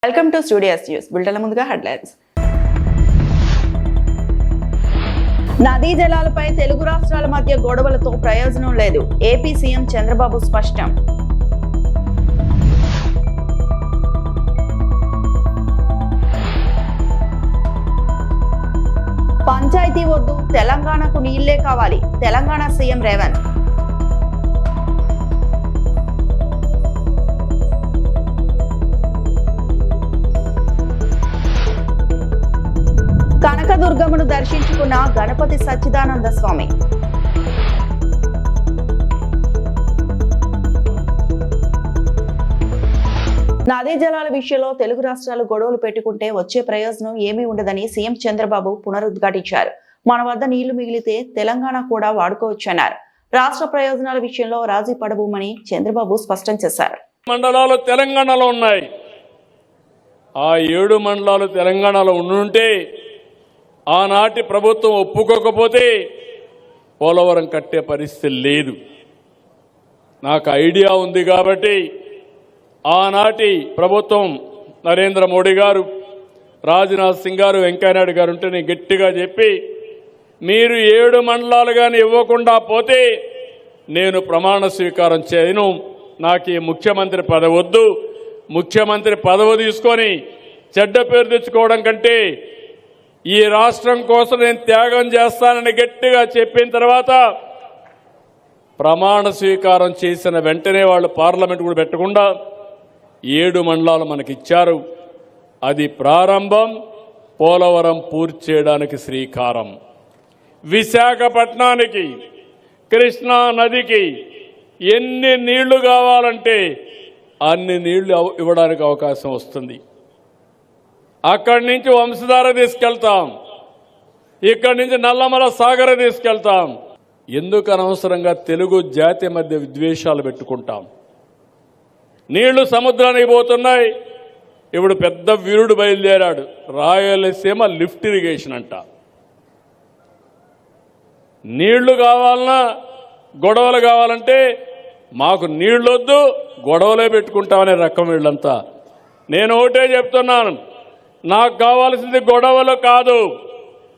Welcome to studios news. బులెటిన్ల ముందుగా headlines. నదీ జలాలపై తెలుగు రాష్ట్రాల మధ్య గొడవలతో ప్రయోజనం లేదు. ఏపీ సీఎం చంద్రబాబు స్పష్టం. పంచాయతీ వద్దు, తెలంగాణకు నీళ్లే కావాలి. తెలంగాణ సీఎం రేవంత్. కనకదుర్గమ్మను దర్శించుకున్న గణపతి సచ్చిదానంద స్వామి. నదీ జలాల విషయంలో తెలుగు రాష్ట్రాలు గొడవలు పెట్టుకుంటే వచ్చే ప్రయోజనం ఏమీ ఉండదని సీఎం చంద్రబాబు పునరుద్ఘాటించారు. మన వద్ద నీళ్లు మిగిలితే తెలంగాణ కూడా వాడుకోవచ్చన్నారు. రాష్ట్ర ప్రయోజనాల విషయంలో రాజీ పడబోమని చంద్రబాబు స్పష్టం చేశారు. మండలాలు తెలంగాణలో ఉన్నాయి. ఆ 7 మండలాలు తెలంగాణలో ఉండుంటే ఆనాటి ప్రభుత్వం ఒప్పుకోకపోతే పోలవరం కట్టే పరిస్థితి లేదు. నాకు ఐడియా ఉంది కాబట్టి ఆనాటి ప్రభుత్వం నరేంద్ర మోడీ గారు, రాజ్నాథ్ సింగ్ గారు, వెంకయ్యనాయుడు గారు ఉంటే నేను గట్టిగా చెప్పి మీరు 7 మండలాలు కానీ ఇవ్వకుండా పోతే నేను ప్రమాణ స్వీకారం చేయను, నాకు ఈ ముఖ్యమంత్రి పదవి వద్దు, ముఖ్యమంత్రి పదవి తీసుకొని చెడ్డ పేరు తెచ్చుకోవడం కంటే ఈ రాష్ట్రం కోసం నేను త్యాగం చేస్తానని గట్టిగా చెప్పిన తర్వాత ప్రమాణ స్వీకారం చేసిన వెంటనే వాళ్ళు పార్లమెంట్ కూడా పెట్టకుండా 7 మండలాలు మనకిచ్చారు. అది ప్రారంభం. పోలవరం పూర్తి చేయడానికి శ్రీకారం. విశాఖపట్నానికి, కృష్ణా నదికి ఎన్ని నీళ్లు కావాలంటే అన్ని నీళ్లు ఇవ్వడానికి అవకాశం వస్తుంది. అక్కడి నుంచి వంశధార తీసుకెళ్తాం, ఇక్కడి నుంచి నల్లమల సాగర తీసుకెళ్తాం. ఎందుకు అనవసరంగా తెలుగు జాతి మధ్య విద్వేషాలు పెట్టుకుంటాం? నీళ్లు సముద్రానికి పోతున్నాయి. ఇప్పుడు పెద్ద వీరుడు బయలుదేరాడు, రాయలసీమ లిఫ్ట్ ఇరిగేషన్ అంట. నీళ్లు కావాలన్నా గొడవలు కావాలంటే మాకు నీళ్లొద్దు, గొడవలే పెట్టుకుంటామనే రకం వీళ్ళంతా. నేను ఒకటే చెప్తున్నాను, నాకు కావాల్సింది గొడవలు కాదు,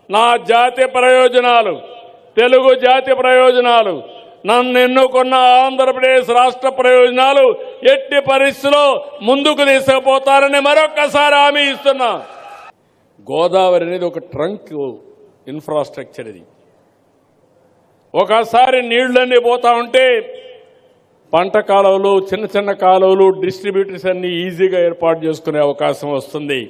నా జాతి ప్రయోజనాలు, తెలుగు జాతి ప్రయోజనాలు, నన్ను ఎన్నుకున్న ఆంధ్రప్రదేశ్ రాష్ట్ర ప్రయోజనాలు ఎట్టి పరిస్థితిలో ముందుకు తీసుకుపోతారని మరొక్కసారి హామీ ఇస్తున్నా. గోదావరి అనేది ఒక ట్రంక్ ఇన్ఫ్రాస్ట్రక్చర్. ఇది ఒకసారి నీళ్లన్నీ పోతా ఉంటే పంట కాలువలు, చిన్న చిన్న కాలువలు, డిస్ట్రిబ్యూటర్స్ అన్ని ఈజీగా ఏర్పాటు చేసుకునే అవకాశం వస్తుంది.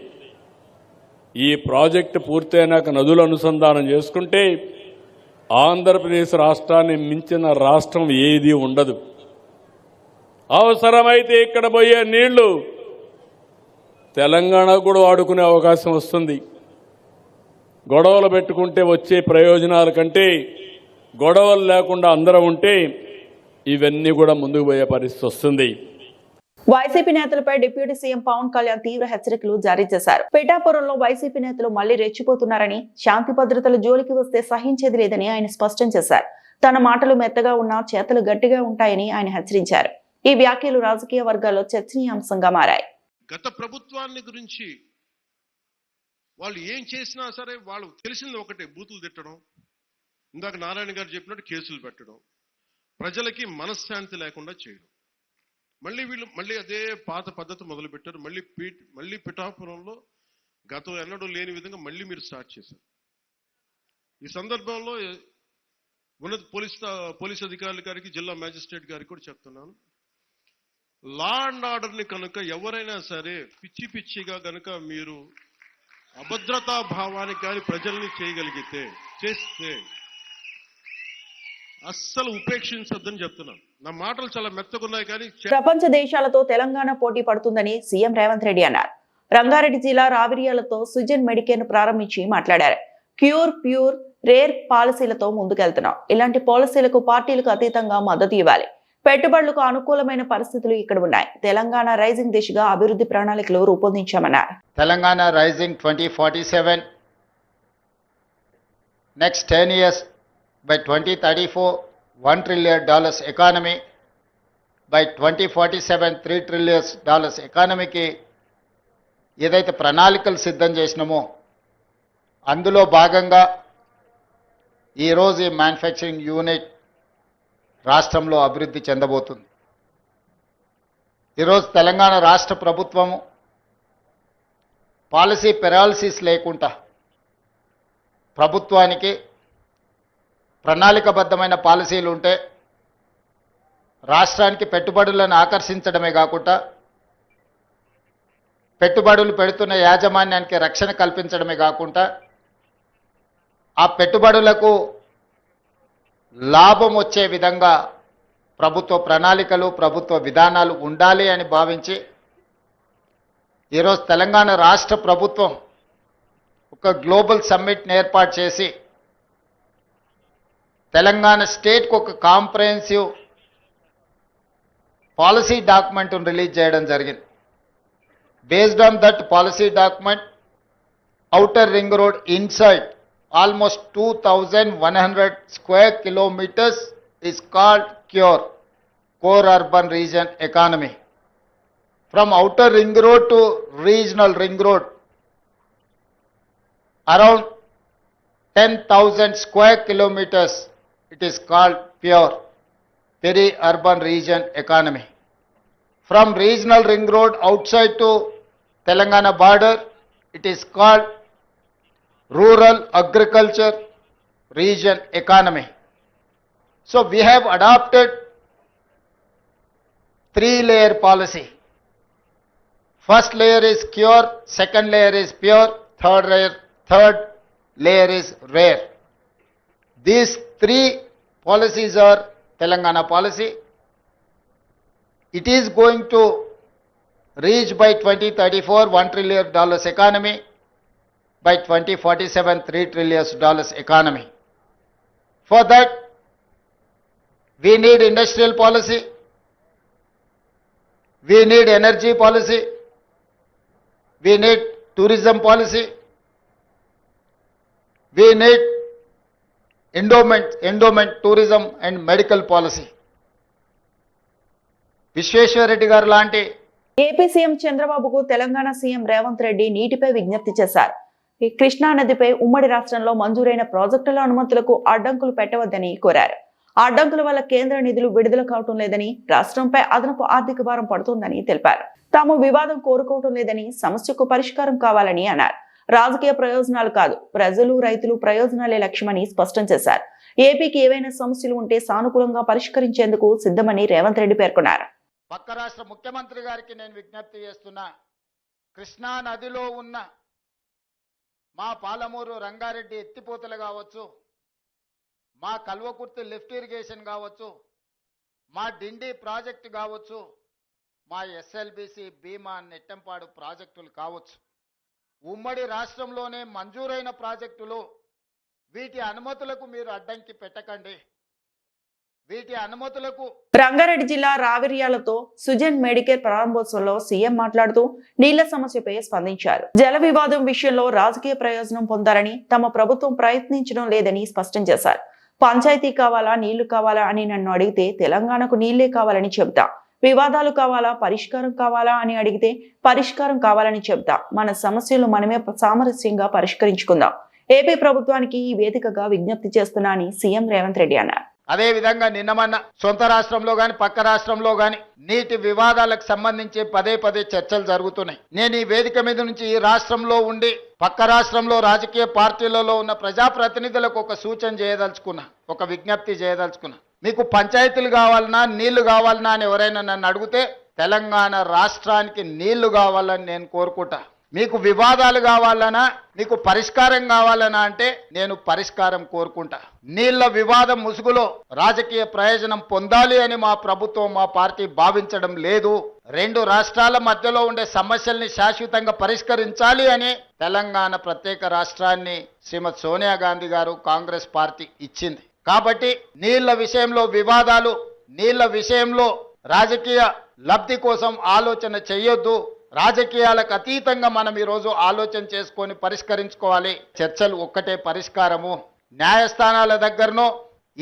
ఈ ప్రాజెక్టు పూర్తయినాక నదులు అనుసంధానం చేసుకుంటే ఆంధ్రప్రదేశ్ రాష్ట్రాన్ని మించిన రాష్ట్రం ఏది ఉండదు. అవసరమైతే ఇక్కడ పోయే నీళ్లు తెలంగాణ కూడా వాడుకునే అవకాశం వస్తుంది. గొడవలు పెట్టుకుంటే వచ్చే ప్రయోజనాల కంటే గొడవలు లేకుండా అందరం ఉంటే ఇవన్నీ కూడా ముందుకు పోయే పరిస్థితి వస్తుంది. వైసీపీ నేతలపై డిప్యూటీ సీఎం పవన్ కళ్యాణ్ తీవ్ర హెచ్చరికలు జారీ చేశారు. పిఠాపురంలో వైసీపీ నేతలు మళ్లీ రెచ్చిపోతున్నారని, శాంతి భద్రతల జోలికి వస్తే సహించేది లేదని ఆయన స్పష్టం చేశారు. తన మాటలు మెత్తగా ఉన్నా చేతలు గట్టిగా ఉంటాయని ఆయన హెచ్చరించారు. ఈ వ్యాఖ్యలు రాజకీయ వర్గాల్లో చర్చనీయాంశంగా మారాయి. గత ప్రభుత్వాన్ని గురించి వాళ్ళు ఏం చేసినా సరే వాళ్ళు తెలిసింది ఒకటే, బూతులు తిట్టడం, ఇందాక నారాయణ గారు చెప్పినట్టు కేసులు పెట్టడం, ప్రజలకి మనశ్శాంతి లేకుండా చేయడం. మళ్ళీ అదే పాత పద్ధతి మొదలుపెట్టారు. మళ్ళీ పిఠాపురంలో గతం ఎన్నడూ లేని విధంగా మళ్ళీ మీరు స్టార్ట్ చేశారు. ఈ సందర్భంలో ఉన్నత పోలీస్ అధికారుల గారికి, జిల్లా మ్యాజిస్ట్రేట్ గారికి కూడా చెప్తున్నాను, లా అండ్ ఆర్డర్ని కనుక ఎవరైనా సరే పిచ్చి పిచ్చిగా కనుక మీరు అభద్రతా భావానికి కానీ ప్రజల్ని చేయగలిగితే చేస్తే అస్సలు ఉపేక్షించొద్దని చెప్తున్నాను. నా మాటలు చాలా మెత్తగున్నాయి కానీ ప్రపంచ దేశాలతో తెలంగాణ పోటీ పడుతుందని సీఎం రేవంత్ రెడ్డి అన్నారు. రంగారెడ్డి జిల్లా రావిర్యాలతో సుజన్ మెడికేర్ ను ప్రారంభించి మాట్లాడారు. ప్యూర్ రేర్ పాలసీలతో ముందుకెళ్తున్నాం. ఇలాంటి పాలసీలకు పార్టీలకు అతీతంగా మద్దతు ఇవ్వాలి. పెట్టుబడులకు అనుకూలమైన పరిస్థితులు ఇక్కడ ఉన్నాయి. తెలంగాణ రైజింగ్ దిశగా అభివృద్ధి ప్రణాళికలు రూపొందించామన్నారు. Telangana rising 2047 next 10 years by 2034 $1 trillion economy, by 2047 $3 trillion economy की ఏదైతే ప్రణాళికలు సిద్ధం చేసినామో అందులో భాగంగా ఈరోజు ఈ మ్యానుఫ్యాక్చరింగ్ యూనిట్ రాష్ట్రంలో అభివృద్ధి చెందబోతుంది. ఈరోజు తెలంగాణ రాష్ట్ర ప్రభుత్వము పాలసీ పెరాలసిస్ లేకుండా ప్రభుత్వానికి ప్రణాళికబద్ధమైన పాలసీలు ఉంటే రాష్ట్రానికి పెట్టుబడులను ఆకర్షించడమే కాకుండా పెట్టుబడులు పెడుతున్న యాజమాన్యానికి రక్షణ కల్పించడమే కాకుండా ఆ పెట్టుబడులకు లాభం వచ్చే విధంగా ప్రభుత్వ ప్రణాళికలు ప్రభుత్వ విధానాలు ఉండాలి అని భావించి ఈరోజు తెలంగాణ రాష్ట్ర ప్రభుత్వం ఒక గ్లోబల్ సమ్మిట్ని ఏర్పాటు చేసి తెలంగాణ స్టేట్కి ఒక కాంప్రహెన్సివ్ పాలసీ డాక్యుమెంట్ను రిలీజ్ చేయడం జరిగింది. Based on that policy document, outer ring road inside almost 2,100 square kilometers is called CURE, Core Urban Region Economy. From outer ring road to regional ring road, around 10,000 square kilometers, it is called PURE, Peri-Urban Region Economy. From regional ring road outside to Telangana border, it is called Rural Agriculture Region Economy. So we have adopted 3-layer policy. First layer is CURE, second layer is PURE, third layer is RARE. These 3 policies are Telangana policy. It is going to reach by 2034 $1 trillion economy, by 2047 $3 trillion economy. For that, we need industrial policy, we need energy policy, we need tourism policy, we need endowment, tourism and medical policy. Visweswara Reddy గారు లాంటి AP CM చంద్రబాబుకు Telangana CM Revanth Reddy నీటిపై విజ్ఞప్తి చేశారు. ఈ కృష్ణా నదిపై ఉమ్మడి రాష్ట్రంలో మంజూరైన ప్రాజెక్టుల అనుమతులకు అడ్డంకులు పెట్టవద్దని కోరారు. ఆ అడ్డంకుల వల్ల కేంద్ర నిధులు విడుదల కావటం లేదని, రాష్ట్రంపై అదనపు ఆర్థిక భారం పడుతుందని తెలిపారు. తాము వివాదం కోరుకోవటం లేదని, సమస్యకు పరిష్కారం కావాలని అన్నారు. రాజకీయ ప్రయోజనాలు కాదు, ప్రజలు రైతులు ప్రయోజనాలే లక్ష్యమని స్పష్టం చేశారు. ఏపీకి ఏవైనా సమస్యలు ఉంటే సానుకూలంగా పరిష్కరించేందుకు సిద్ధమని రేవంత్ రెడ్డి పేర్కొన్నారు. పక్క రాష్ట్ర ముఖ్యమంత్రి గారికి నేను విజ్ఞప్తి చేస్తున్నా, కృష్ణా నదిలో ఉన్న మా పాలమూరు రంగారెడ్డి ఎత్తిపోతలు కావచ్చు, మా కల్వకుర్తి లిఫ్ట్ ఇరిగేషన్ కావచ్చు, మా డిండి ప్రాజెక్టు కావచ్చు, మా ఎస్ఎల్బిసి భీమా నెట్టంపాడు ప్రాజెక్టులు కావచ్చు, ఉమ్మడి రాష్ట్రంలోనే మంజూరైన ప్రాజెక్టులు, వీటి అనుమతులకు మీరు అడ్డంకి పెట్టకండి. వీటి అనుమతులకు రంగారెడ్డి జిల్లా రావిర్యాలతో సుజన్ మెడికేర్ ప్రారంభోత్సవంలో సీఎం మాట్లాడుతూ నీళ్ల సమస్యపై స్పందించారు. జల వివాదం విషయంలో రాజకీయ ప్రయోజనం పొందాలని తమ ప్రభుత్వం ప్రయత్నించడం లేదని స్పష్టం చేశారు. పంచాయతీ కావాలా, నీళ్లు కావాలా అని నన్ను అడిగితే తెలంగాణకు నీళ్లే కావాలని చెబుతా. వివాదాలు కావాలా, పరిష్కారం కావాలా అని అడిగితే పరిష్కారం కావాలని చెబుతా. మన సమస్యలు మనమే సామరస్యంగా పరిష్కరించుకుందాం. ఏపీ ప్రభుత్వానికి ఈ వేదికగా విజ్ఞప్తి చేస్తున్నా అని సీఎం రేవంత్ రెడ్డి అన్నారు. అదే విధంగా నిన్నమన్న సొంత రాష్ట్రంలో గాని పక్క రాష్ట్రంలో గాని నీటి వివాదాలకు సంబంధించి పదే చర్చలు జరుగుతున్నాయి. నేను ఈ వేదిక మీద నుంచి ఈ రాష్ట్రంలో ఉండి పక్క రాష్ట్రంలో రాజకీయ పార్టీలలో ఉన్న ప్రజాప్రతినిధులకు ఒక సూచన చేయదలుచుకున్నా, ఒక విజ్ఞప్తి చేయదలుచుకున్నా. మీకు పంచాయతీలు కావాలన్నా, నీళ్లు కావాలన్నా అని ఎవరైనా నన్ను అడిగితే తెలంగాణ రాష్ట్రానికి నీళ్లు కావాలని నేను కోరుకుంటా. మీకు వివాదాలు కావాలనా, మీకు పరిష్కారం కావాలనా అంటే నేను పరిష్కారం కోరుకుంటా. నీళ్ల వివాదం ముసుగులో రాజకీయ ప్రయోజనం పొందాలి అని మా ప్రభుత్వం, మా పార్టీ భావించడం లేదు. 2 రాష్ట్రాల మధ్యలో ఉండే సమస్యల్ని శాశ్వతంగా పరిష్కరించాలి అని తెలంగాణ ప్రత్యేక రాష్ట్రాన్ని శ్రీమతి సోనియా గాంధీ గారు, కాంగ్రెస్ పార్టీ ఇచ్చింది. కాబట్టి నీళ్ల విషయంలో వివాదాలు, నీళ్ల విషయంలో రాజకీయ లబ్ధి కోసం ఆలోచన చేయొద్దు. రాజకీయాలకు అతీతంగా మనం ఈరోజు ఆలోచన చేసుకొని పరిష్కరించుకోవాలి. చర్చలు ఒక్కటే పరిష్కారము. న్యాయస్థానాల దగ్గరనో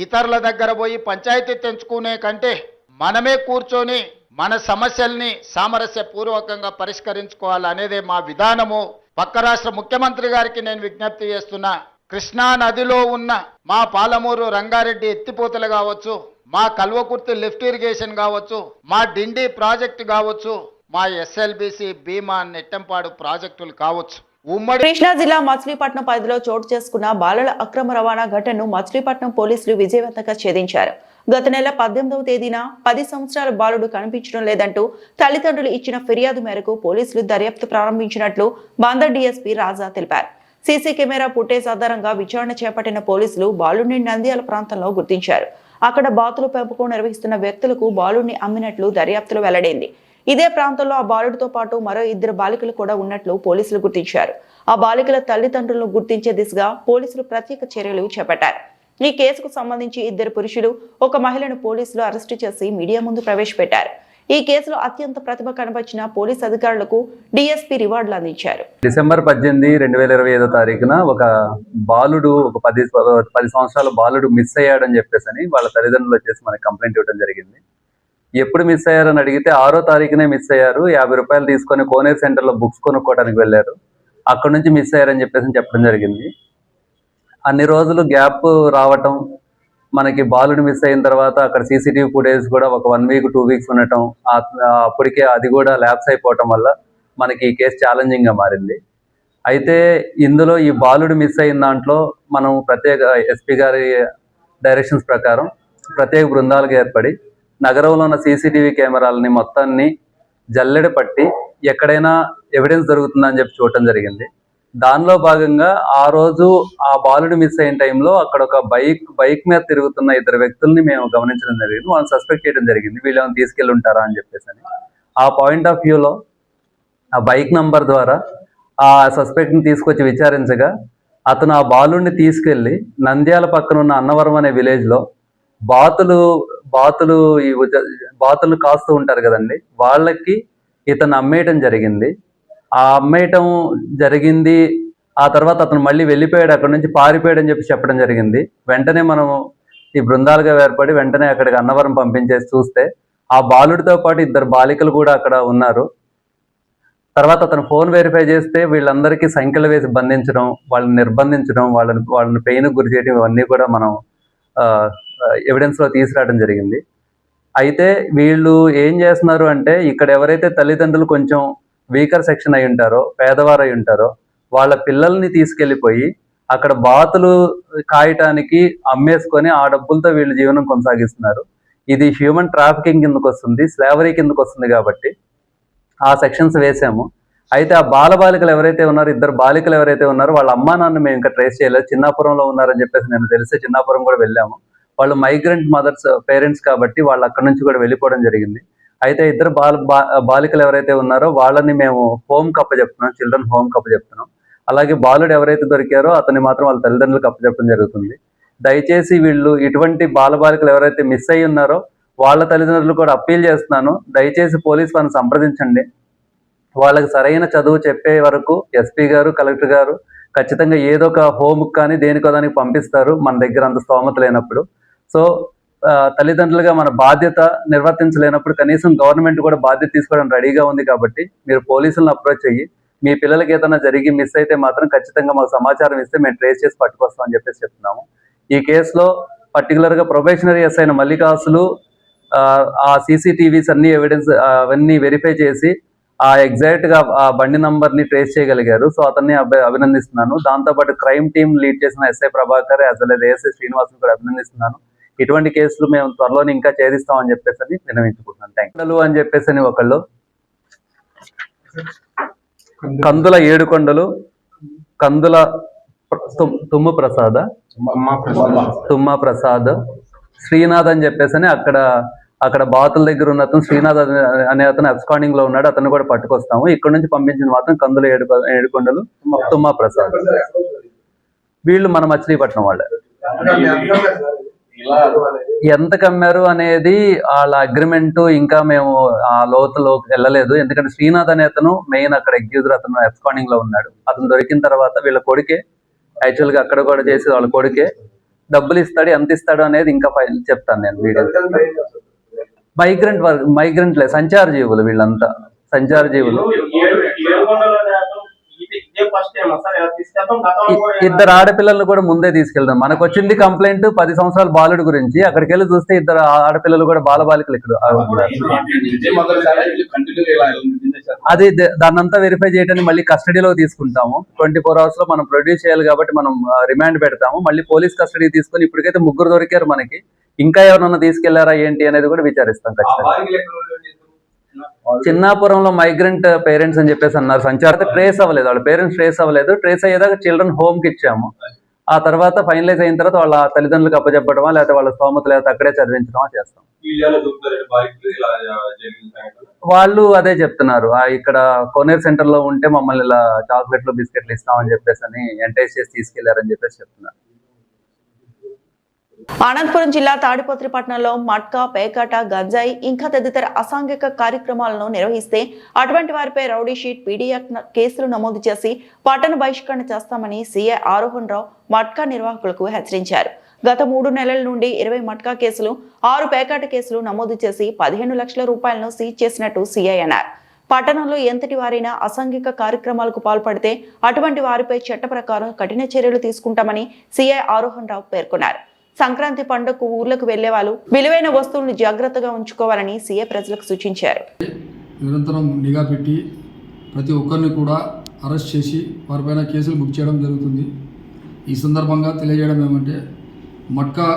ఇతరుల దగ్గర పోయి పంచాయతీ తెంచుకునే కంటే మనమే కూర్చొని మన సమస్యల్ని సామరస్యపూర్వకంగా పరిష్కరించుకోవాలనేదే మా విధానము. పక్క రాష్ట్ర ముఖ్యమంత్రి గారికి నేను విజ్ఞప్తి చేస్తున్నా, కృష్ణా నదిలో ఉన్న మా పాలమూరు రంగారెడ్డి ఎత్తిపోతలు కావచ్చు, మా కల్వకుర్తి లిఫ్ట్ ఇరిగేషన్ కావచ్చు, మా డిండి ప్రాజెక్టు కావచ్చు, మా ఎస్ఎల్బిసి భీమా నెట్టంపాడు ప్రాజెక్టులు కావచ్చు, ఉమ్మడి కృష్ణా జిల్లా మచిలీపట్నం పరిధిలో చోటు చేసుకున్న బాలల అక్రమ రవాణా ఘటనను మచిలీపట్నం పోలీసులు విజయవంతంగా ఛేదించారు. గత నెల 18వ తేదీన 10 సంవత్సరాల బాలుడు కనిపించడం లేదంటూ తల్లిదండ్రులు ఇచ్చిన ఫిర్యాదు మేరకు పోలీసులు దర్యాప్తు ప్రారంభించినట్లు బందర్ డీఎస్పీ రాజా తెలిపారు. సీసీ కెమెరా ఫుటేజ్ ఆధారంగా విచారణ చేపట్టిన పోలీసులు బాలుడిని నంద్యాల ప్రాంతంలో గుర్తించారు. అక్కడ బాతులు పెంపకం నిర్వహిస్తున్న వ్యక్తులకు బాలుడిని అమ్మినట్లు దర్యాప్తులో వెల్లడైంది. ఇదే ప్రాంతంలో ఆ బాలుడితో పాటు మరో 2 బాలికలు కూడా ఉన్నట్లు పోలీసులు గుర్తించారు. ఆ బాలికల తల్లిదండ్రులను గుర్తించే దిశగా పోలీసులు ప్రత్యేక చర్యలు చేపట్టారు. ఈ కేసుకు సంబంధించి 2 పురుషులు, 1 మహిళను పోలీసులు అరెస్టు చేసి మీడియా ముందు ప్రవేశపెట్టారు. ఈ కేసులో అత్యంత ప్రతిభ కనబర్చిన పోలీస్ అధికారులకు డీఎస్పీ రివార్డులు అందించారు. డిసెంబర్ 18, 2025 తారీఖున ఒక బాలుడు, ఒక 10 సంవత్సరాల బాలుడు మిస్ అయ్యాడని చెప్పేసి వాళ్ళ తల్లిదండ్రులు వచ్చేసి మనకి కంప్లైంట్ ఇవ్వడం జరిగింది. ఎప్పుడు మిస్ అయ్యారని అడిగితే 6వ తారీఖునే మిస్ అయ్యారు, 50 రూపాయలు తీసుకొని కోనేరు సెంటర్లో బుక్స్ కొనుక్కోవడానికి వెళ్ళారు, అక్కడ నుంచి మిస్ అయ్యారని చెప్పేసి చెప్పడం జరిగింది. అన్ని రోజులు గ్యాప్ రావటం, మనకి బాలుడు మిస్ అయిన తర్వాత అక్కడ సీసీటీవీ ఫుటేజ్ కూడా ఒక 1 వీక్ 2 వీక్స్ ఉండటం, అప్పటికే అది కూడా ల్యాప్స్ అయిపోవటం వల్ల మనకి ఈ కేసు ఛాలెంజింగ్గా మారింది. అయితే ఇందులో ఈ బాలుడు మిస్ అయిన దాంట్లో మనం ప్రత్యేక ఎస్పీ గారి డైరెక్షన్స్ ప్రకారం ప్రత్యేక బృందాలుగా ఏర్పడి నగరంలో ఉన్న సీసీటీవీ కెమెరాలని మొత్తాన్ని జల్లెడ పట్టి ఎక్కడైనా ఎవిడెన్స్ దొరుకుతుందని చెప్పి చూడటం జరిగింది. దానిలో భాగంగా ఆ రోజు ఆ బాలుడు మిస్ అయిన టైంలో అక్కడ ఒక బైక్ మీద తిరుగుతున్న 2 వ్యక్తుల్ని మేము గమనించడం జరిగింది. వాళ్ళని సస్పెక్ట్ చేయడం జరిగింది, వీళ్ళు ఏమైనా తీసుకెళ్ళి ఉంటారా అని చెప్పేసి. ఆ పాయింట్ ఆఫ్ వ్యూలో ఆ బైక్ నంబర్ ద్వారా ఆ సస్పెక్ట్ని తీసుకొచ్చి విచారించగా అతను ఆ బాలుడిని తీసుకెళ్లి నంద్యాల పక్కన ఉన్న అన్నవరం అనే విలేజ్లో బాతులు కాస్తూ ఉంటారు కదండి, వాళ్ళకి ఇతను అమ్మేయటం జరిగింది. ఆ అమ్మేయటం జరిగింది. ఆ తర్వాత అతను మళ్ళీ వెళ్ళిపోయాడు, అక్కడ నుంచి పారిపోయాడని చెప్పి చెప్పడం జరిగింది. వెంటనే మనం ఈ బృందాలుగా ఏర్పడి వెంటనే అక్కడికి అన్నవరం పంపించేసి చూస్తే ఆ బాలుడితో పాటు 2 బాలికలు కూడా అక్కడ ఉన్నారు. తర్వాత అతను ఫోన్ వెరిఫై చేస్తే వీళ్ళందరికీ సంఖ్యలు వేసి బంధించడం, వాళ్ళని నిర్బంధించడం, వాళ్ళని పెయిన్ గురి చేయడం, ఇవన్నీ కూడా మనం ఎవిడెన్స్లో తీసుకురావడం జరిగింది. అయితే వీళ్ళు ఏం చేస్తున్నారు అంటే, ఇక్కడ ఎవరైతే తల్లిదండ్రులు కొంచెం వీకర్ సెక్షన్ అయి ఉంటారో, పేదవారు అయి ఉంటారో, వాళ్ళ పిల్లల్ని తీసుకెళ్ళిపోయి అక్కడ బాతులు కాయటానికి అమ్మేసుకొని ఆ డబ్బులతో వీళ్ళు జీవనం కొనసాగిస్తున్నారు. ఇది హ్యూమన్ ట్రాఫికింగ్ కిందకు వస్తుంది, స్లేవరీ కిందకు వస్తుంది. కాబట్టి ఆ సెక్షన్స్ వేసాము. అయితే ఆ బాలికలు ఎవరైతే ఉన్నారో, 2 బాలికలు ఎవరైతే ఉన్నారో వాళ్ళ అమ్మా నాన్న మేము ఇంకా ట్రేస్ చేయలేదు. చిన్నాపురంలో ఉన్నారని చెప్పేసి నేను తెలిస్తే చిన్నాపురం కూడా వెళ్ళాము. వాళ్ళు మైగ్రెంట్ మదర్స్ పేరెంట్స్ కాబట్టి వాళ్ళు అక్కడ నుంచి కూడా వెళ్ళిపోవడం జరిగింది. అయితే 2 బాలికలు ఎవరైతే ఉన్నారో వాళ్ళని మేము హోమ్కి అప్పచెప్తున్నాం, చిల్డ్రన్ హోమ్కి అప్పచెప్తున్నాం. అలాగే బాలుడు ఎవరైతే దొరికారో అతన్ని మాత్రం వాళ్ళ తల్లిదండ్రులకు అప్పచెప్పడం జరుగుతుంది. దయచేసి వీళ్ళు ఇటువంటి బాలికలు ఎవరైతే మిస్ అయ్యి ఉన్నారో వాళ్ళ తల్లిదండ్రులు కూడా అప్పీల్ చేస్తున్నాను, దయచేసి పోలీస్ వారిని సంప్రదించండి. వాళ్ళకి సరైన చదువు చెప్పే వరకు ఎస్పీ గారు, కలెక్టర్ గారు ఖచ్చితంగా ఏదో ఒక హోమ్కి కానీ దేనికో దానికి పంపిస్తారు, మన దగ్గర అంత స్తోమత లేనప్పుడు. సో తల్లిదండ్రులుగా మన బాధ్యత నిర్వర్తించలేనప్పుడు కనీసం గవర్నమెంట్ కూడా బాధ్యత తీసుకోవడం రెడీగా ఉంది. కాబట్టి మీరు పోలీసులను అప్రోచ్ అయ్యి మీ పిల్లలకి ఏదైనా జరిగి మిస్ అయితే మాత్రం ఖచ్చితంగా మాకు సమాచారం ఇస్తే మేము ట్రేస్ చేసి పట్టుకొస్తామని చెప్పేసి చెప్తున్నాము. ఈ కేసులో పర్టికులర్గా ప్రొబేషనరీ ఎస్ అయిన మల్లికాసులు ఆ సీసీటీవీస్ అన్ని ఎవిడెన్స్ అవన్నీ వెరిఫై చేసి ఆ ఎగ్జాక్ట్గా ఆ బండి నంబర్ని ట్రేస్ చేయగలిగారు. సో అతన్ని అభినందిస్తున్నాను. దాంతోపాటు క్రైమ్ టీమ్ లీడ్ చేసిన SI Prabhakar as well as ASI శ్రీనివాసుని కూడా అభినందిస్తున్నాను. ఇటువంటి కేసులు మేము త్వరలోనే ఇంకా ఛేదిస్తామని చెప్పేసి విన్నవించుకుంటున్నాను. థ్యాంక్ యూ అని చెప్పేసి ఒకళ్ళు కందుల 7 కొండలు, కందుల తుమ్మ ప్రసాద్, శ్రీనాథ్ అని చెప్పేసి అక్కడ బాతుల దగ్గర ఉన్న అతను శ్రీనాథ్ అనే అతను అబ్స్కాండింగ్ లో ఉన్నాడు, అతను కూడా పట్టుకొస్తాము. ఇక్కడ నుంచి పంపించిన మాత్రం కందుల 7 కొండలు, తుమ్మ ప్రసాద్. వీళ్ళు మన మచిలీపట్నం వాళ్ళే. ఎంత కమ్మారు అనేది వాళ్ళ అగ్రిమెంట్ ఇంకా మేము ఆ లోతులో వెళ్ళలేదు. ఎందుకంటే శ్రీనాథ్ అనే అతను మెయిన్ అక్కడ ఎగ్యూజర్, అతను అబ్స్కాండింగ్ లో ఉన్నాడు. అతను దొరికిన తర్వాత వీళ్ళ కొడుకే యాక్చువల్ గా అక్కడ కూడా చేసి వాళ్ళ కొడుకే డబ్బులు ఇస్తాడు, ఎంత ఇస్తాడు అనేది ఇంకా చెప్తాను నేను వీడియో. మైగ్రెంట్లే, సంచార జీవులు, వీళ్ళంతా సంచార జీవులు. ఇద్దరు ఆడపిల్లలు కూడా ముందే తీసుకెళ్తాం. మనకు వచ్చింది కంప్లైంట్ 10 సంవత్సరాల బాలుడి గురించి. అక్కడికి వెళ్ళి చూస్తే ఇద్దరు ఆడపిల్లలు కూడా బాలబాలికలు ఇక్కడ. అది దాన్నంతా వెరిఫై చేయడానికి మళ్ళీ కస్టడీలో తీసుకుంటాము. 24 hours లో మనం ప్రొడ్యూస్ చేయాలి కాబట్టి మనం రిమాండ్ పెడతాము. మళ్ళీ పోలీస్ కస్టడీ తీసుకుని ఇప్పటికైతే 3 దొరికారు మనకి. ఇంకా ఎవరన్నా తీసుకెళ్లారా ఏంటి అనేది కూడా విచారిస్తాం ఖచ్చితంగా. చిన్నాపురంలో మైగ్రెంట్ పేరెంట్స్ అని చెప్పేసి అన్నారు. సంచార ట్రేస్ అవ్వలేదు, వాళ్ళ పేరెంట్స్ ట్రేస్ అవ్వలేదు. ట్రేస్ అయ్యేదాకా చిల్డ్రన్ హోమ్ కి ఇచ్చాము. ఆ తర్వాత ఫైనలైజ్ అయిన తర్వాత వాళ్ళ తల్లిదండ్రులకు అప్పచెప్పడమా లేకపోతే వాళ్ళ స్తోమత లేకపోతే అక్కడే చదివించడమా చేస్తాం. వాళ్ళు అదే చెప్తున్నారు, ఇక్కడ కోనేరు సెంటర్ లో ఉంటే మమ్మల్ని ఇలా చాక్లెట్లు బిస్కెట్లు ఇస్తామని చెప్పేసి అని ఎంటైజ్ చేసి తీసుకెళ్లారని చెప్పేసి చెప్తున్నారు. అనంతపురం జిల్లా తాడిపత్రి పట్టణంలో మట్కా, పేకాట, గంజాయి ఇంకా తదితర అసాంఘిక కార్యక్రమాలను నిర్వహిస్తే అటువంటి వారిపై రౌడీ షీట్, పీడీఎఫ్ కేసులు నమోదు చేసి పట్టణ బహిష్కరణ చేస్తామని సీఐ ఆరోహన్ రావు మట్కా నిర్వాహకులకు హెచ్చరించారు. గత 3 నెలల నుండి 20 మట్కా కేసులు, 6 పేకాట కేసులు నమోదు చేసి 15 లక్షల రూపాయలను సీజ్ చేసినట్టు సీఐ అన్నారు. పట్టణంలో ఎంతటి వారైనా అసాంఘిక కార్యక్రమాలకు పాల్పడితే అటువంటి వారిపై చట్ట ప్రకారం కఠిన చర్యలు తీసుకుంటామని సీఐ ఆరోహన్ రావు పేర్కొన్నారు. సంక్రాంతి పండుగకు ఊర్లకు వెళ్లే వాళ్ళు విలువైన వస్తువులను జాగ్రత్తగా ఉంచుకోవాలని సీఏ ప్రజలకు సూచించారు. నిరంతరం నిఘా పెట్టి ప్రతి ఒక్కరిని కూడా అరెస్ట్ చేసి వారిపైన కేసులు బుక్ చేయడం జరుగుతుంది. ఈ సందర్భంగా తెలియజేయడం ఏమంటే, మట్కా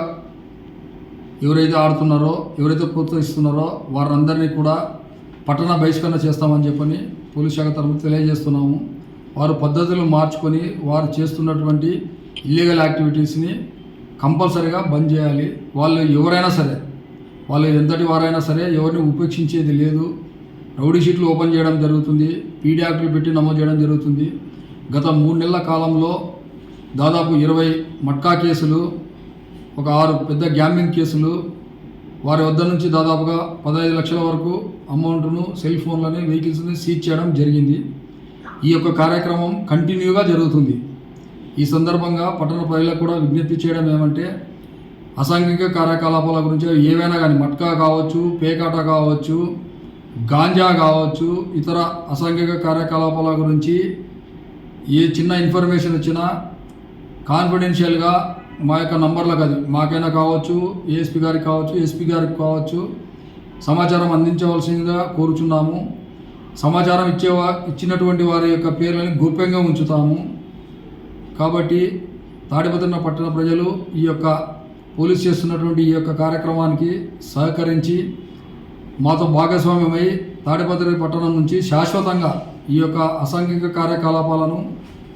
ఎవరైతే ఆడుతున్నారో, ఎవరైతే ప్రోత్సహిస్తున్నారో వారందరినీ కూడా పట్టణ బహిష్కరణ చేస్తామని చెప్పని పోలీస్ శాఖ తరఫున తెలియజేస్తున్నాము. వారు పద్ధతులు మార్చుకొని వారు చేస్తున్నటువంటి ఇల్లీగల్ యాక్టివిటీస్ని కంపల్సరీగా బంద్ చేయాలి. వాళ్ళు ఎవరైనా సరే, వాళ్ళు ఎంతటి వారైనా సరే ఎవరిని ఉపేక్షించేది లేదు. రౌడీ షీట్లు ఓపెన్ చేయడం జరుగుతుంది, పీడీ యాక్టులు పెట్టి నమోదు చేయడం జరుగుతుంది. గత 3 నెలల కాలంలో దాదాపు 20 మట్కా కేసులు, ఒక 6 పెద్ద గ్యాంబ్లింగ్ కేసులు, వారి వద్ద నుంచి దాదాపుగా 15 లక్షల వరకు అమౌంట్ను, సెల్ ఫోన్లని, వెహికల్స్ని సీజ్ చేయడం జరిగింది. ఈ యొక్క కార్యక్రమం కంటిన్యూగా జరుగుతుంది. ఈ సందర్భంగా పట్టణ ప్రజలకు కూడా విజ్ఞప్తి చేయడం ఏమంటే, అసాంఘిక కార్యకలాపాల గురించి ఏవైనా కానీ, మట్కా కావచ్చు, పేకాట కావచ్చు, గాంజా కావచ్చు, ఇతర అసాంఘిక కార్యకలాపాల గురించి ఏ చిన్న ఇన్ఫర్మేషన్ వచ్చినా కాన్ఫిడెన్షియల్గా మా యొక్క నంబర్లకు, అది మాకైనా కావచ్చు, ఏఎస్పీ గారికి కావచ్చు, ఎస్పీ గారికి కావచ్చు, సమాచారం అందించవలసిందిగా కోరుచున్నాము. సమాచారం ఇచ్చినటువంటి వారి యొక్క పేర్లని గోప్యంగా ఉంచుతాము. కాబట్టి తాడిపత్రి పట్టణ ప్రజలు ఈ యొక్క పోలీసు చేస్తున్నటువంటి ఈ యొక్క కార్యక్రమానికి సహకరించి మాతో భాగస్వామ్యమై తాడిపత్రి పట్టణం నుంచి శాశ్వతంగా ఈ యొక్క అసాంఘిక కార్యకలాపాలను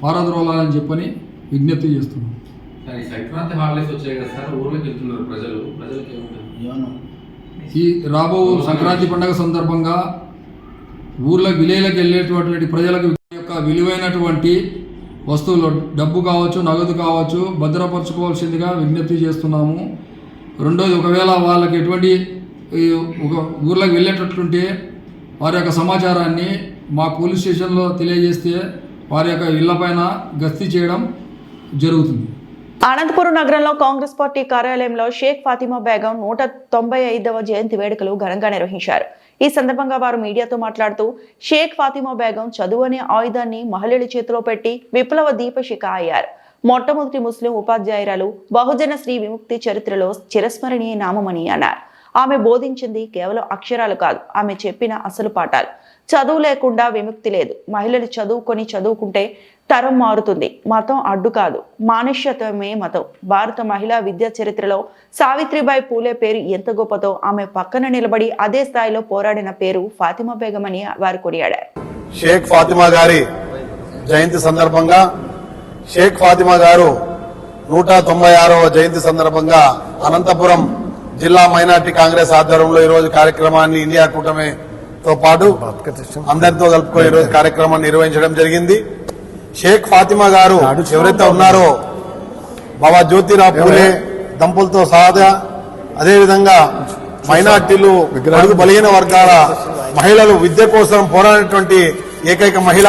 పారద్రోలాలని చెప్పని విజ్ఞప్తి చేస్తున్నాం. సంక్రాంతి హాలిడేస్ వచ్చాయి కదా సార్, ఊర్లోకి వెళ్తున్నారు ప్రజలకి ఈ రాబో సంక్రాంతి పండుగ సందర్భంగా ఊర్లో విలేలకు వెళ్ళేటువంటి ప్రజలకు యొక్క విలువైనటువంటి వస్తువులు, డబ్బు కావచ్చు, నగదు కావచ్చు, భద్రపరచుకోవాల్సిందిగా విజ్ఞప్తి చేస్తున్నాము. రెండోది, ఒకవేళ వాళ్ళకి ఎటువంటి ఒక ఊర్లోకి వెళ్ళేటట్లుంటే వారి యొక్క సమాచారాన్ని మా పోలీస్ స్టేషన్లో తెలియజేస్తే వారి యొక్క ఇళ్లపైన గస్తీ చేయడం జరుగుతుంది. అనంతపురం నగరంలో కాంగ్రెస్ పార్టీ కార్యాలయంలో షేక్ ఫాతిమా బేగం 195వ జయంతి వేడుకలు ఘనంగా నిర్వహించారు. ఈ సందర్భంగా వారు మీడియాతో మాట్లాడుతూ, షేక్ ఫాతిమా బేగం చదువు అనే ఆయుధాన్ని మహిళల చేతిలో పెట్టి విప్లవ దీపశిఖ అయ్యారు. మొట్టమొదటి ముస్లిం ఉపాధ్యాయురాలు, బహుజన శ్రీ విముక్తి చరిత్రలో చిరస్మరణీయ నామమని అన్నారు. ఆమె బోధించింది కేవలం అక్షరాలు కాదు, ఆమె చెప్పిన అసలు పాఠాలు. చదువు లేకుండా విముక్తి లేదు. మహిళలు చదువుకుంటే తరం మారుతుంది. మతం అడ్డు కాదు, మానుష్యత్వమే మతం. భారత మహిళా విద్యా చరిత్రలో సావిత్రిబాయి పూలే పేరు ఎంత గొప్పదో ఆమె పక్కన నిలబడి అదే స్థాయిలో పోరాడిన పేరు ఫాతిమా బేగం అని వారు కొనియాడారు. షేక్ ఫాతిమా గారి జయంతి సందర్భంగా, షేక్ ఫాతిమా గారు 196వ జయంతి సందర్భంగా అనంతపురం జిల్లా మైనార్టీ కాంగ్రెస్ ఆధ్వర్యంలో ఈరోజు కార్యక్రమాన్ని ఇండియా కూటమితో పాటు అందరితో కలుపుకొని ఈరోజు కార్యక్రమాన్ని నిర్వహించడం జరిగింది. షేక్ ఫాతిమా గారు ఎవరైతే ఉన్నారో, బాబా జ్యోతిరావు పూలే దంపతులతో సహా, అదేవిధంగా మైనార్టీలు, బడుగు బలహీన వర్గాల మహిళలు విద్య కోసం పోరాడినటువంటి ఏకైక మహిళ.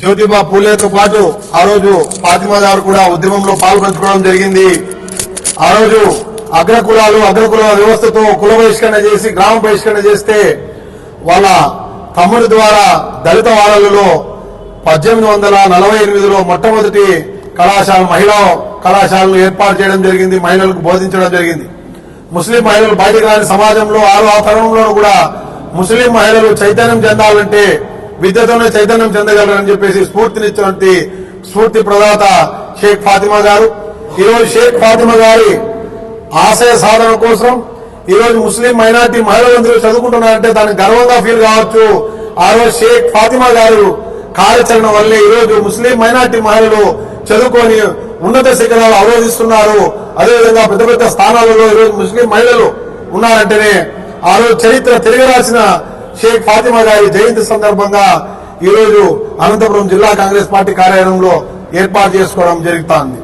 జ్యోతిబా పూలేతో పాటు ఆ రోజు ఫాతిమా గారు కూడా ఉద్యమంలో పాల్పంచుకోవడం జరిగింది. ఆ రోజు అగ్రకుల వ్యవస్థతో కుల బహిష్కరణ చేసి గ్రామ బహిష్కరణ చేస్తే వాళ్ళ తమ్ముడి ద్వారా దళిత వాడలలో 1848లో మొట్టమొదటి మహిళా కళాశాలను ఏర్పాటు చేయడం జరిగింది, మహిళలకు బోధించడం జరిగింది. ముస్లిం మహిళలు బయటకు రాని సమాజంలో ఆ తరుణంలో కూడా ముస్లిం మహిళలు చైతన్యం చెందాలంటే విద్యతోనే చైతన్యం చెందగలరని చెప్పేసి స్ఫూర్తినిచ్చినటువంటి స్ఫూర్తి ప్రదాత షేక్ ఫాతిమా గారు. ఈరోజు షేక్ ఫాతిమా గారి ఆశయ సాధన కోసం ఈరోజు ముస్లిం మైనార్టీ మహిళలందరూ చదువుకుంటున్నారంటే దానికి గర్వంగా ఫీల్ కావచ్చు. ఆ రోజు షేక్ ఫాతిమా గారు కార్యాచరణ వల్లే ఈరోజు ముస్లిం మైనార్టీ మహిళలు చదువుకొని ఉన్నత శిఖరాలు అవరోధిస్తున్నారు. అదేవిధంగా పెద్ద పెద్ద స్థానాలలో ఈరోజు ముస్లిం మహిళలు ఉన్నారంటేనే ఆ రోజు చరిత్ర తిరగరాసిన షేక్ ఫాతిమా గారి జయంతి సందర్భంగా ఈరోజు అనంతపురం జిల్లా కాంగ్రెస్ పార్టీ కార్యాలయంలో ఏర్పాటు చేసుకోవడం జరుగుతోంది.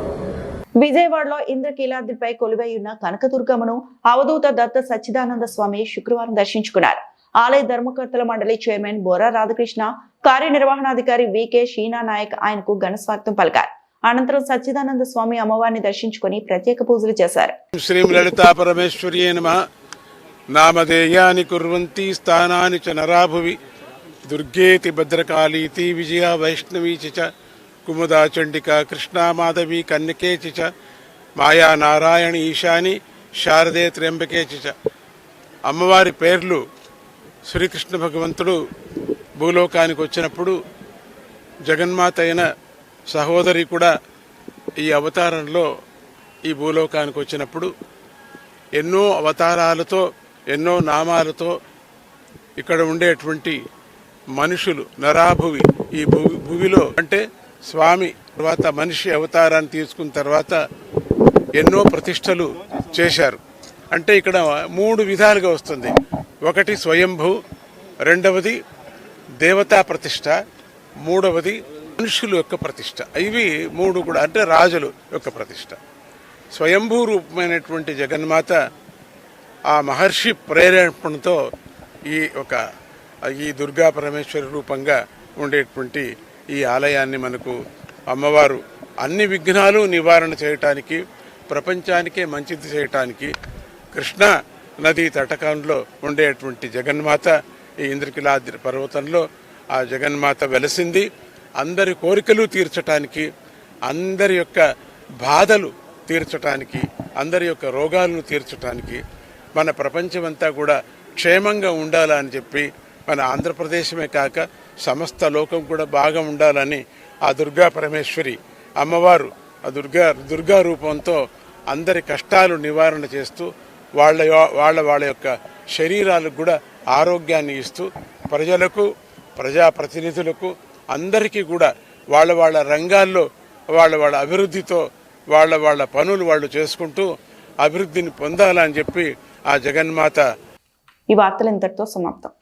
విజయవాడలో ఇంద్రకీలాద్రిపై కొలువై ఉన్న కనకదుర్గమ్మను అవధూత దత్త సచ్చిదానంద స్వామి శుక్రవారం దర్శించుకున్నారు. ఆలయ ధర్మకర్తల మండలి చైర్మన్ బోరా రాధాకృష్ణ, కార్యనిర్వహణాధికారి వికే షీనా నాయక్ ఆయనకు ఘన స్వాగతం పలికారు. అనంతరం సచ్చిదానంద స్వామి అమ్మవారిని దర్శించుకుని ప్రత్యేక పూజలు చేశారు. శ్రీ లలితా పరమేశ్వర్యే నమః. నామధేయాని కుర్వంతి స్థానాని చ నరాభువి దుర్గేతి భద్రకాళీతి విజయ వైష్ణవీ చ కుముదా చండికా కృష్ణా మాధవి కన్యకే చ మాయా నారాయణ ఈశాని శారదే త్ర్యంబకే చ. అమ్మవారి పేర్లు శ్రీకృష్ణ భగవంతుడు భూలోకానికి వచ్చినప్పుడు జగన్మాత అయిన సహోదరి కూడా ఈ అవతారంలో ఈ భూలోకానికి వచ్చినప్పుడు ఎన్నో అవతారాలతో ఎన్నో నామాలతో ఇక్కడ ఉండేటువంటి మనుషులు నరాభువి ఈ భూమిలో అంటే స్వామి తర్వాత మనిషి అవతారాన్ని తీసుకున్న తర్వాత ఎన్నో ప్రతిష్టలు చేశారు. అంటే ఇక్కడ 3 విధాలుగా వస్తుంది. ఒకటి స్వయంభూ, రెండవది దేవతా ప్రతిష్ట, మూడవది మనుషుల యొక్క ప్రతిష్ట. ఇవి 3 కూడా అంటే రాజుల యొక్క ప్రతిష్ట. స్వయంభూ రూపమైనటువంటి జగన్మాత ఆ మహర్షి ప్రేరేపణతో ఈ దుర్గా పరమేశ్వరి రూపంగా ఉండేటువంటి ఈ ఆలయాన్ని మనకు అమ్మవారు అన్ని విఘ్నాలు నివారణ చేయటానికి, ప్రపంచానికే మంచిది చేయటానికి కృష్ణా నదీ తటకంలో ఉండేటువంటి జగన్మాత ఈ ఇంద్రకీలాద్రి పర్వతంలో ఆ జగన్మాత వెలసింది. అందరి కోరికలు తీర్చటానికి, అందరి యొక్క బాధలు తీర్చటానికి, అందరి యొక్క రోగాలను తీర్చటానికి, మన ప్రపంచమంతా కూడా క్షేమంగా ఉండాలని చెప్పి మన ఆంధ్రప్రదేశమే కాక సమస్త లోకం కూడా బాగా ఉండాలని ఆ దుర్గా పరమేశ్వరి అమ్మవారు ఆ దుర్గా రూపంతో అందరి కష్టాలు నివారణ చేస్తూ వాళ్ళ యొక్క శరీరాలకు కూడా ఆరోగ్యాన్ని ఇస్తూ ప్రజలకు, ప్రజాప్రతినిధులకు అందరికీ కూడా వాళ్ళ రంగాల్లో వాళ్ళ అభివృద్ధితో వాళ్ళ పనులు వాళ్ళు చేసుకుంటూ అభివృద్ధిని పొందాలని చెప్పి ఆ జగన్మాత. ఈ వార్తలు ఇంతటితో సమాప్తం.